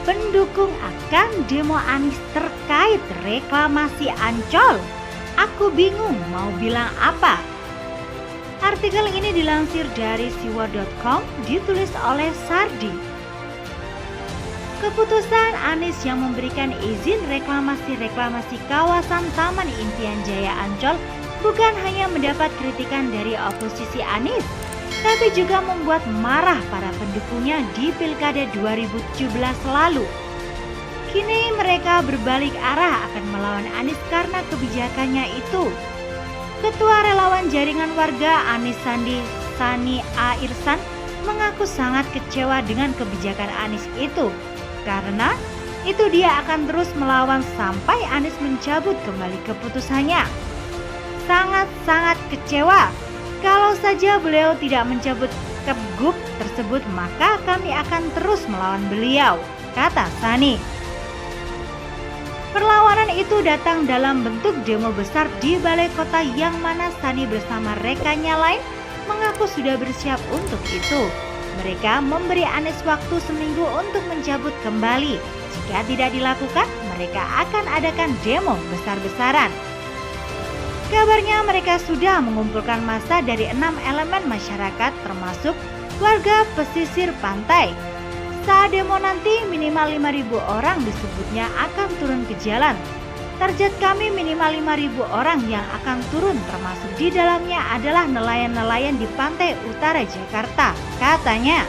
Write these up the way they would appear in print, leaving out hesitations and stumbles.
pendukung akan demo Anies terkait reklamasi Ancol. Aku bingung mau bilang apa. Artikel ini dilansir dari siwa.com, ditulis oleh Sardi. Keputusan Anies yang memberikan izin reklamasi kawasan Taman Impian Jaya Ancol bukan hanya mendapat kritikan dari oposisi Anies, tapi juga membuat marah para pendukungnya di Pilkada 2017 lalu. Kini mereka berbalik arah akan melawan Anies karena kebijakannya itu. Ketua Relawan Jaringan Warga Anies Sani A. Irsan mengaku sangat kecewa dengan kebijakan Anies itu, karena itu dia akan terus melawan sampai Anies mencabut kembali keputusannya. Sangat-sangat kecewa. Kalau saja beliau tidak mencabut Kepgub tersebut, maka kami akan terus melawan beliau, kata Sani. Perlawanan itu datang dalam bentuk demo besar di balai kota yang mana Sani bersama rekannya lain mengaku sudah bersiap untuk itu. Mereka memberi Anies waktu seminggu untuk mencabut kembali. Jika tidak dilakukan, mereka akan adakan demo besar-besaran. Kabarnya mereka sudah mengumpulkan massa dari 6 elemen masyarakat termasuk warga pesisir pantai. Saat demo nanti minimal 5.000 orang disebutnya akan turun ke jalan. Target kami minimal 5.000 orang yang akan turun, termasuk di dalamnya adalah nelayan-nelayan di pantai utara Jakarta, katanya.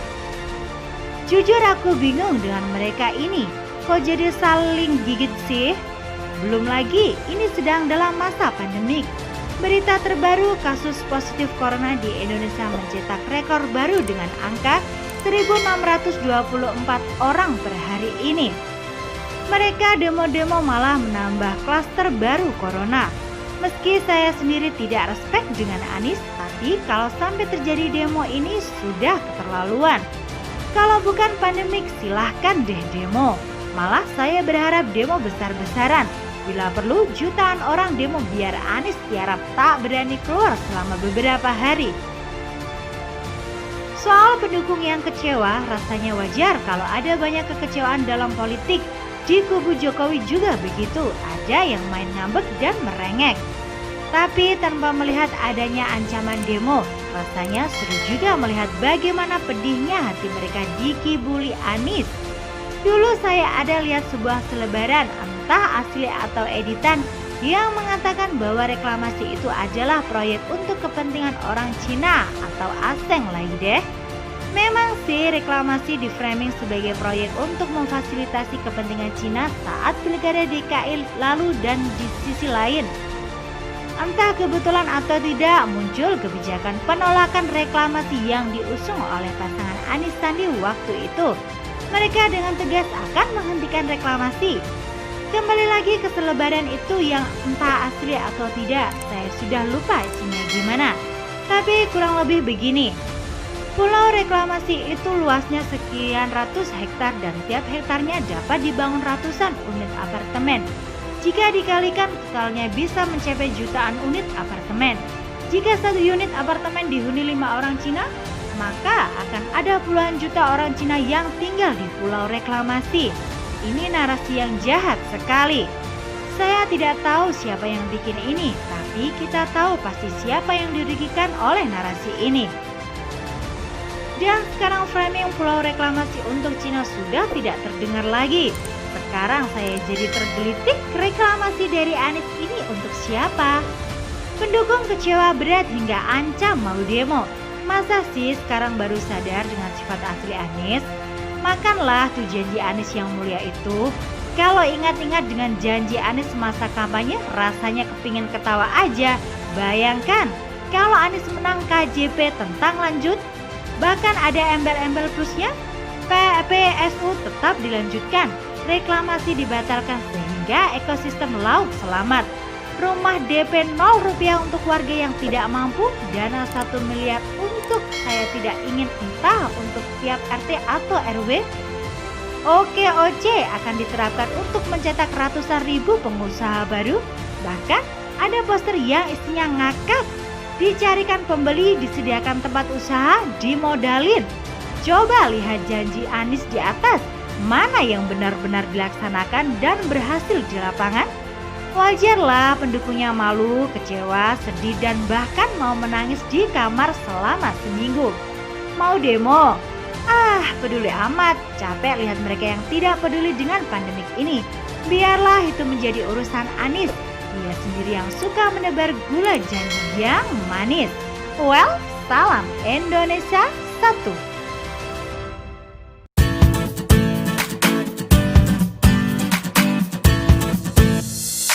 Jujur aku bingung dengan mereka ini, kok jadi saling gigit sih? Belum lagi ini sedang dalam masa pandemik. Berita terbaru kasus positif corona di Indonesia mencetak rekor baru dengan angka 1.624 orang per hari ini. Mereka demo-demo malah menambah klaster baru corona. Meski saya sendiri tidak respect dengan Anies, tapi kalau sampai terjadi demo ini sudah keterlaluan. Kalau bukan pandemik silahkan deh demo. Malah saya berharap demo besar-besaran. Bila perlu jutaan orang demo biar Anies tiarap tak berani keluar selama beberapa hari. Soal pendukung yang kecewa, rasanya wajar kalau ada banyak kekecewaan dalam politik. Di kubu Jokowi juga begitu, ada yang main ngambek dan merengek. Tapi tanpa melihat adanya ancaman demo, rasanya seru juga melihat bagaimana pedihnya hati mereka dikibuli Anies. Dulu saya ada lihat sebuah selebaran, entah asli atau editan, yang mengatakan bahwa reklamasi itu adalah proyek untuk kepentingan orang Cina atau asing lagi deh. Memang sih reklamasi di framing sebagai proyek untuk memfasilitasi kepentingan Cina saat Pilkada DKI lalu, dan di sisi lain, entah kebetulan atau tidak, muncul kebijakan penolakan reklamasi yang diusung oleh pasangan Anies Sandi waktu itu. Mereka dengan tegas akan menghentikan reklamasi. Kembali lagi ke selebaran itu yang entah asli atau tidak, saya sudah lupa isinya gimana. Tapi kurang lebih begini. Pulau reklamasi itu luasnya sekian ratus hektar dan tiap hektarnya dapat dibangun ratusan unit apartemen. Jika dikalikan totalnya bisa mencapai jutaan unit apartemen. Jika satu unit apartemen dihuni 5 orang Cina, maka akan ada puluhan juta orang Cina yang tinggal di pulau reklamasi. Ini narasi yang jahat sekali. Saya tidak tahu siapa yang bikin ini, tapi kita tahu pasti siapa yang dirugikan oleh narasi ini. Dan sekarang framing pulau reklamasi untuk Cina sudah tidak terdengar lagi. Sekarang saya jadi tergelitik, reklamasi dari Anies ini untuk siapa? Pendukung kecewa berat hingga ancam mau demo. Masa sih sekarang baru sadar dengan sifat asli Anies? Makanlah tuh janji Anies yang mulia itu. Kalau ingat-ingat dengan janji Anies masa kampanye, rasanya kepingin ketawa aja. Bayangkan kalau Anies menang KJP tentang lanjut, bahkan ada embel-embel plusnya, PSU tetap dilanjutkan, reklamasi dibatalkan sehingga ekosistem laut selamat. Rumah DP 0 rupiah untuk warga yang tidak mampu, dana 1 miliar untuk saya tidak ingin, entah untuk tiap RT atau RW. OKOC akan diterapkan untuk mencetak ratusan ribu pengusaha baru. Bahkan ada poster yang isinya ngakak, dicarikan pembeli, disediakan tempat usaha, dimodalin. Coba lihat janji Anies di atas. mana yang benar-benar dilaksanakan dan berhasil di lapangan. Wajarlah pendukungnya malu, kecewa, sedih, dan bahkan mau menangis di kamar selama seminggu. Mau demo? Peduli amat, capek lihat mereka yang tidak peduli dengan pandemik ini. Biarlah itu menjadi urusan Anies. Dia sendiri yang suka menebar gula janji yang manis. Well, salam Indonesia 1.